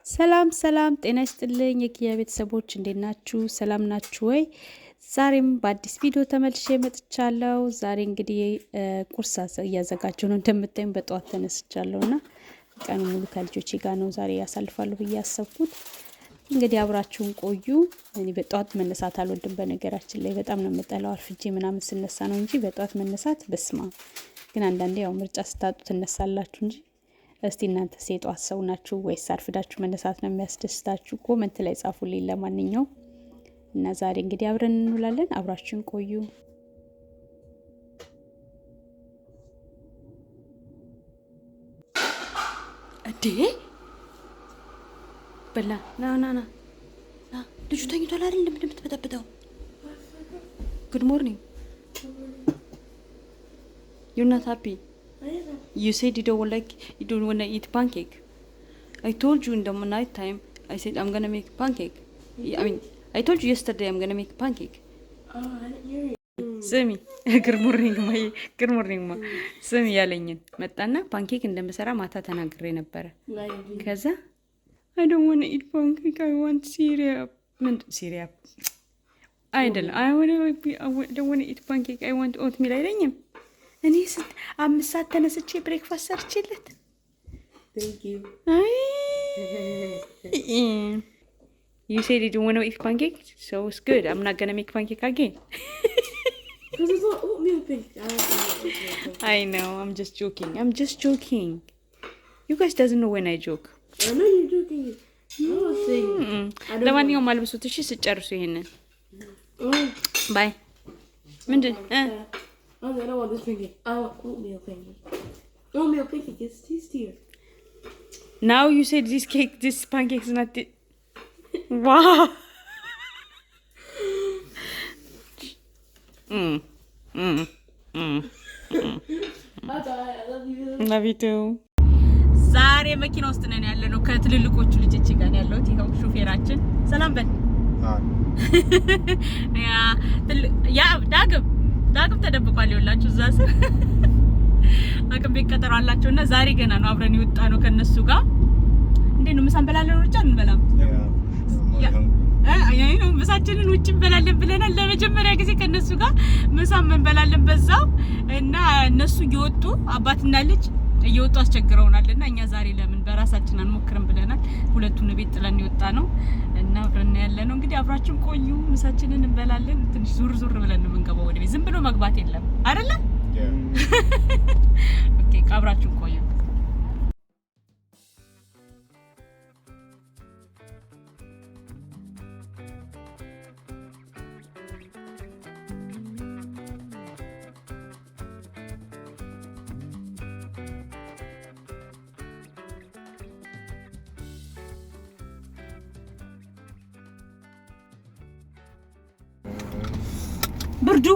ሰላም ሰላም ጤና ይስጥልኝ የኪያ ቤተሰቦች እንዴት ናችሁ? ሰላም ናችሁ ወይ? ዛሬም በአዲስ ቪዲዮ ተመልሼ መጥቻለሁ። ዛሬ እንግዲህ ቁርስ እያዘጋጀሁ ነው። እንደምታዩም በጠዋት ተነስቻለሁና ቀኑ ሙሉ ከልጆቼ ጋር ነው ዛሬ ያሳልፋለሁ ብዬ ያሰብኩት። እንግዲህ አብራችሁን ቆዩ። እኔ በጠዋት መነሳት አልወድም። በነገራችን ላይ በጣም ነው የምጠላው። አርፍጄ ምናምን ስነሳ ነው እንጂ በጠዋት መነሳት በስማ ግን አንዳንዴ ያው ምርጫ ስታጡ ትነሳላችሁ እንጂ እስቲ እናንተ የጠዋት ሰው ናችሁ ወይስ አርፍዳችሁ መነሳት ነው የሚያስደስታችሁ? ኮመንት ላይ ጻፉልኝ። ለማንኛውም እና ዛሬ እንግዲህ አብረን እንውላለን። አብራችሁን ቆዩ። እንዴ በላ ና ልጁ ተኝቷል አይደል? እንደምትበጠብጠው። ጉድ ሞርኒንግ። You're not happy? You said you don't want to eat pancake. I told you in the night time. I said I'm gonna make pancake. I mean, I told you yesterday I'm gonna make pancake. Oh, I didn't hear you. Semi, good morning ma. Semi ያለኝን መጣና ፓንኬክ እንደምሰራ ማታ ተናግሬ ነበር። ከዛ I don't want to eat pancake. I want syrup. Syrup. I don't want to eat pancake. I want oatmeal አይለኝም። እኔ አምስት ሰዓት ተነስቼ ብሬክፋስት ሰርቼለት። Thank you. You said you don't want to eat pancake, so it's good. I'm not gonna make pancake again. Because it's not oatmeal pancake. I don't want oatmeal pancake. I know. I'm just joking. You guys doesn't know when I joke. I know you're joking. I was saying. ለማንኛውም አልብሱት እሺ፣ ስጨርሱ ይሄንን ባይ። ምንድን I don't want this pancake. I want oatmeal pancake. Oatmeal pancake is tastier. Now you said this pancake is not wow. I love you. Love you too. ዛሬ መኪና ውስጥ ነን ያለነው ከትልልቆቹ ልጆች ጋር ያለው ይሄው ሹፌራችን ሰላም በል። ያ ዳግም ተደብቋል። ይኸውላችሁ እዛ ስር አቅም ቤት ቀጠሮ አላቸውና ዛሬ ገና ነው አብረን ይወጣ ነው ከነሱ ጋር። እንዴ ነው ምሳ እንበላለን ወጭ አንበላም? ነው ምሳችንን ውጭ እንበላለን ብለናል። ለመጀመሪያ ጊዜ ከነሱ ጋር ምሳ እንበላለን በዛው እና እነሱ እየወጡ አባትና ልጅ እየወጡ አስቸግረውናልና እኛ ዛሬ ለምን በራሳችን አንሞክርም ብለናል። ሁለቱን ቤት ጥለን ይወጣ ነው እና አብረን ያለ ነው። እንግዲህ አብራችን ቆዩ። ምሳችንን እንበላለን። ትንሽ ዙር ብለን ነው የምንገባው ወደ ቤት። ዝም ብሎ መግባት የለም አይደለ? ኦኬ፣ አብራችን ቆዩ። ብርዱ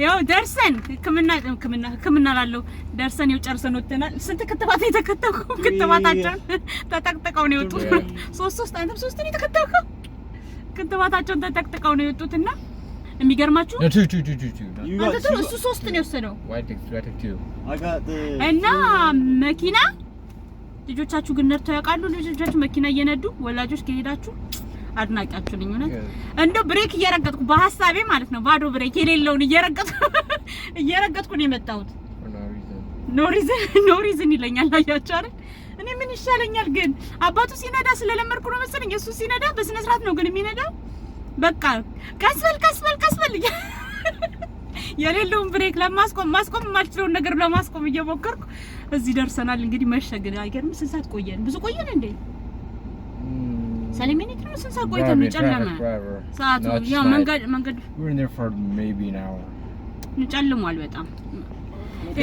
ያው ደርሰን ህክምና ላለው ደርሰን ያው ጨርሰን ወጥተናል። ስንት ክትባት የተከተኩ ክትባታቸውን ተጠቅጥቀው ነው የወጡት። ሶስት ነው የተከተኩ ክትባታቸውን ተጠቅጥቀው ነው የወጡትና የሚገርማችሁ እሱ 3 ነው የወሰደው እና መኪና ልጆቻችሁ ግን ነርተው ያውቃሉ? ልጆቻችሁ መኪና እየነዱ ወላጆች ከሄዳችሁ አድናቂያችሁ ነኝ። እውነት እንደው ብሬክ እየረገጥኩ በሐሳቤ ማለት ነው ባዶ ብሬክ የሌለውን እየረገጥኩ ነው የመጣሁት። ኖ ሪዝን ይለኛል። አያችሁ አይደል? እኔ ምን ይሻለኛል ግን አባቱ ሲነዳ ስለለመድኩ ነው መሰለኝ። እሱ ሲነዳ በስነ ስርዓት ነው ግን የሚነዳው። በቃ ቀስበል የሌለውን ብሬክ ማስቆም የማልችለውን ነገር ለማስቆም እየሞከርኩ እዚህ ደርሰናል። እንግዲህ መሸገድ አይገርም። ስንት ሰዓት ቆየን? ብዙ ቆየን እንዴ? ሰለሚኒት ነው ስንት ሰዓት ቆይተን ነው ጨለመ ሰዓቱ። ያው መንገድ we're in there for maybe an hour. ጨልሟል በጣም።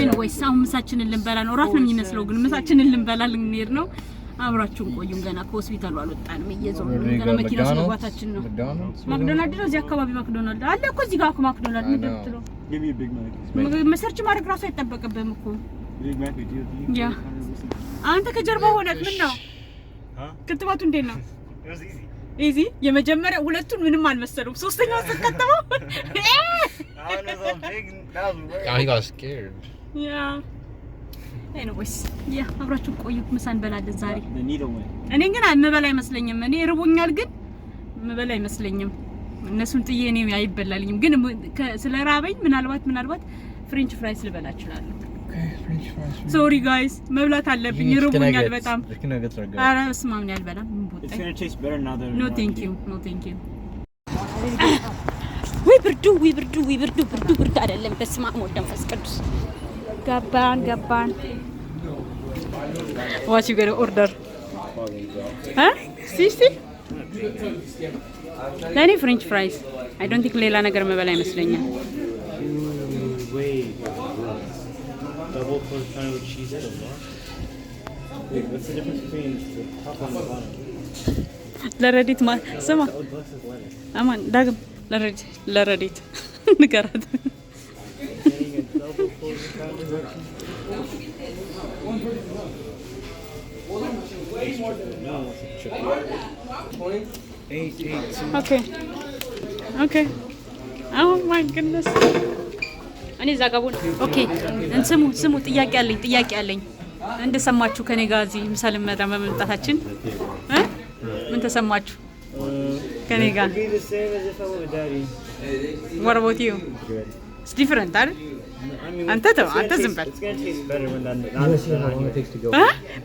ኤኒዌይስ አሁን ምሳችንን ልንበላ ነው። እራት ነው የሚመስለው ግን ምሳችንን ልንበላ ልንሄድ ነው። አብራችሁን ቆዩም። ገና ከሆስፒታሉ አልወጣንም። እየዞርን ገና መኪና ስለጓታችን ነው። ማክዶናልድ ነው እዚህ አካባቢ ማክዶናልድ አለ እኮ እዚህ ጋር ማክዶናልድ ምንድነው? Give me a Big Mac. መሰርች ማድረግ ራሱ አይጠበቅብህም እኮ። Big Mac with you. ያ አንተ ከጀርባ ሆነህ ምን ነው? ክትባቱ እንዴት ነው? It was easy. ኢዚ የመጀመሪያ ሁለቱን ምንም አልመሰሉም። ሶስተኛው ተከተለው I was so big. That was weird. Oh, he got scared. Yeah. ኤኒዌይስ ያ አብራችሁ ቆዩ። ምሳ እንበላለን ዛሬ። እኔ ግን የምበላ አይመስለኝም። እኔ ርቦኛል ግን የምበላ አይመስለኝም። እነሱን ጥዬ እኔ አይበላልኝም። ግን ስለራበኝ ምናልባት ፍሬንች ፍራይስ ልበላ እችላለሁ። ሶሪ ጋይስ መብላት አለብኝ። ርቦኛል በጣም። ኧረ በስመ አብ ያልበላም ኖ ቴንክ ዩ ወይ ብርዱ አይደለም። በስመ አብ ወወልድ ወመንፈስ ቅዱስ። ገባን ዋት ዩ ገና ኦርደር ሲስቲ ለኔ ፍሬንች ፍራይስ አይ ዶንት ቲንክ ሌላ ነገር መበላ ይመስለኛል። Double portion with cheese at the bottom. Wait, what's the difference between the top and the bottom? ለረዲት ስማ አማን ዳግም ለረዲት ንገራት። ኦኬ oh my goodness እኔ ዛጋቡን ኦኬ እንስሙ ጥያቄ አለኝ እንደሰማችሁ ከኔ ጋር እዚህ ምሳሌ መምጣታችን ምን ተሰማችሁ ከኔ ጋር? What about you? It's different አይደል? አንተ ዝም በል።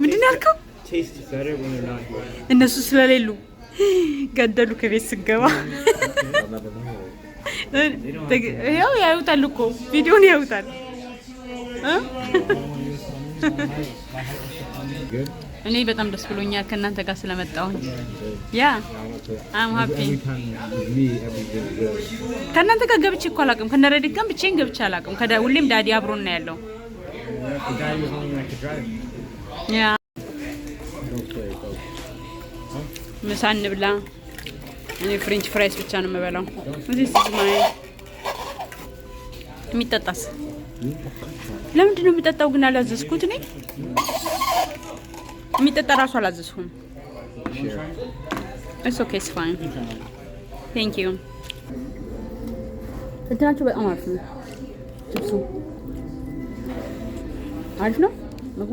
ምንድን ነው ያልከው? እነሱ ስለሌሉ ገደሉ ከቤት ስገባ ያው ያዩታል እኮ ቪዲዮን ያዩታል። እኔ በጣም ደስ ብሎኛል ከእናንተ ጋር ስለመጣሁኝ። ያ አም ሃፒ ከእናንተ ጋር ገብቼ እኮ አላውቅም። ከነረዲት ጋር ብቻዬን ገብቼ አላውቅም። ሁሌም ዳዲ አብሮን ነው ያለው። ያ ምሳ እንብላ። እኔ ፍሬንች ፍራይስ ብቻ ነው የምበላው። እዚህ ስማይ የሚጠጣስ ለምንድን ነው የሚጠጣው? ግን አላዘዝኩት። እኔ የሚጠጣ ራሱ አላዘዝኩም። It's okay, it's fine. Thank you. እንትናችሁ በጣም አሪፍ ነው። ጭብሱ አሪፍ ነው። ምግቡ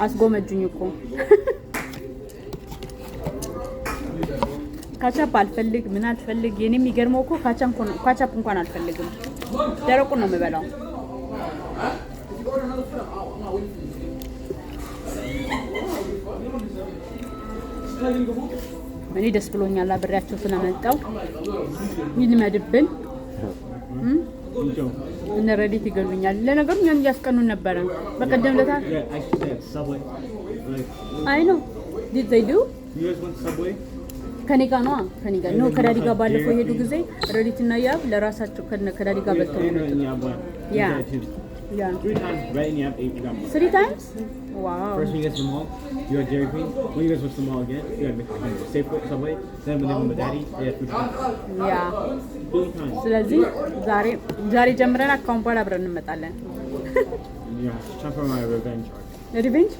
አስጎመጁኝ እኮ ካቻፕ አልፈልግ ምን አልፈልግ። የኔ የሚገርመው እኮ ካቻፕ እንኳን አልፈልግም። ደረቁን ነው የምበላው። እኔ ደስ ብሎኛል አብሬያቸው ስለመጣው። ይልመድብን እነ ረዲት ይገሉኛል። ለነገሩ እኛን እያስቀኑን ነበረ በቀደም ለታ አይ ነው did they do ከኔ ጋር ነው ከዳዲ ጋር ባለፈው ሄዱ ጊዜ ረዲት እና ያብ ለራሳቸው ከዳዲ ጋር በልተው ያ three times wow. First when you get to the mall, you had Dairy Queen. When you guys went to the mall again, you had Safeway, Subway. Then when they went with Daddy, they had Food Trends. Yeah. 2 times. ስለዚህ ዛሬ ጀምረን አካውን በኋላ አብረን እንመጣለን። Yeah, time for my revenge arc. ሪቬንጅ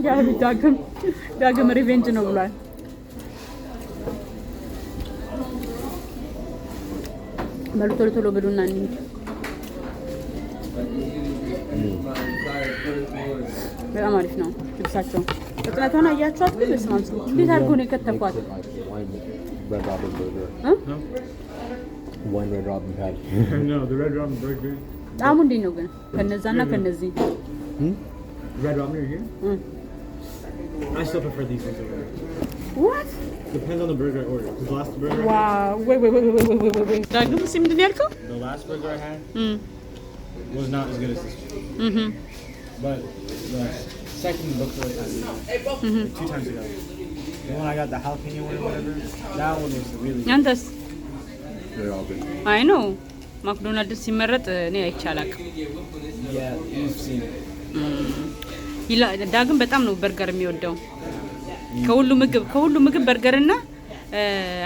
ያ ዳግም ሪቬንጅ ነው ብሏል። በሉ ቶሎ ብሉና እንሂድ። በጣም አሪፍ ነው ልብሳቸው። ፍጥነቷን አያችኋት? ግን በስማም እንዴት አድርጎ ነው የከተፏት? One Red Robin patty. No, the Red Robin burger. ጣዕሙ እንዴት ነው ግን ከነዛና ከነዚህ? Red Robin are here? I still prefer these ones over there. What? Depends on the burger I ordered. The last burger. Wow. Wait. ዳግም ሲም ምንድን ያልከው? The last burger I had was not as good as this one. But the second burger I had like 2 times ago. The one I got the jalapeno one or whatever, that one was really good. አንተስ? They're all good. አይ ነው ማክዶናልድስ ሲመረጥ እኔ አይቻላቅ። Yeah, you've seen it. ዳግም በጣም ነው በርገር የሚወደው። ከሁሉ ምግብ በርገርና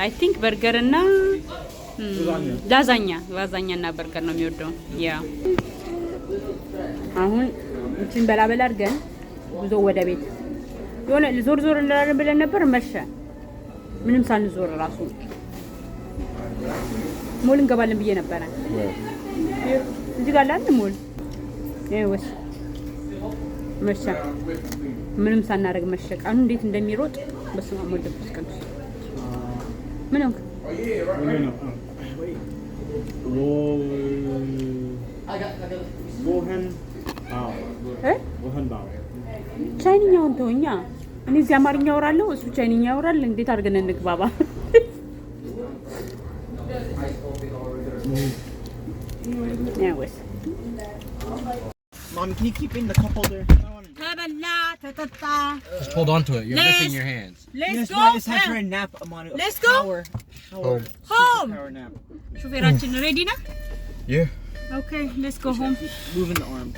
አይ ቲንክ በርገርና ላዛኛና በርገር ነው የሚወደው። ያ አሁን እንትን በላ አድርገን ጉዞ ወደ ቤት የሆነ ዞር እንላለን ብለን ነበር። መሸ። ምንም ሳንዞር ራሱ ሞል እንገባለን ብዬ ነበረ። እዚህ ጋር ላንድ ሞል ይወስ መሸ ምንም ሳናደርግ መሸ። ቀኑ እንዴት እንደሚሮጥ በስመ አብ ወልድ መንፈስ ቅዱስ። ምን ነው ቻይንኛውን ተወኛ። እኔ እዚህ አማርኛ አወራለሁ፣ እሱ ቻይንኛ ያወራል። እንዴት አድርገን እንግባባ? Mom, can you keep in the cup holder? Just hold on to it. You're missing your hands. Let's go. It's time for a nap, Amanu. Let's go. Home. Home. Power nap. ሹፌራችን ሬዲ ነው? Yeah. Okay, let's go home. Moving the arm.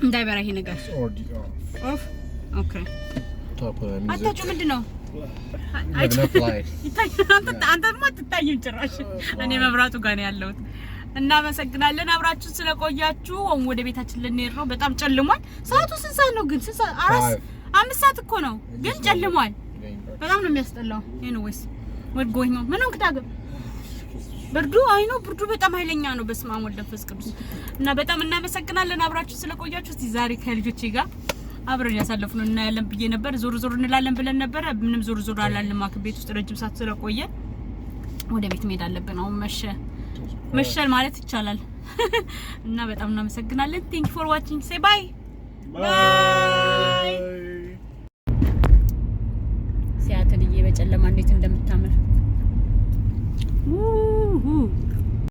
እንዳይበራ ይሄ ነገር Or ኦፍ ኦኬ top of that music. አታችሁ ምንድነው? Have enough light. አንተማ አትታይም ጭራሽ። እኔ መብራቱ ጋር ነው ያለሁት። እናመሰግናለን አብራችሁን ስለቆያችሁ። ወደ ቤታችን ልንሄድ ነው። በጣም ጨልሟል። ሰዓቱ ስንት ሰዓት ነው ግን? ስንት ሰዓት? 5 ሰዓት እኮ ነው ግን ጨልሟል። በጣም ነው የሚያስጠላው። ኤኒዌይስ ወድ ጎይኝ ነው። ምንም ክታገብ ብርዱ አይኖ ብርዱ በጣም ኃይለኛ ነው። በስመ አብ ወልድ መንፈስ ቅዱስ እና በጣም እናመሰግናለን አብራችሁ ስለቆያችሁ። እስቲ ዛሬ ከልጆቼ ጋር አብረን ያሳለፍነው እናያለን ብዬ ነበር። ዞር ዞር እንላለን ብለን ነበር። ምንም ዞር ዞር አላልንም። ቤት ውስጥ ረጅም ሰዓት ስለቆየ ወደ ቤት መሄድ አለብን። አሁን መሸል ማለት ይቻላል። እና በጣም እናመሰግናለን። ቴንክ ዩ ፎር ዋቺንግ ሴ ባይ ባይ። ሲያትልዬ በጨለማ እንዴት እንደምታምር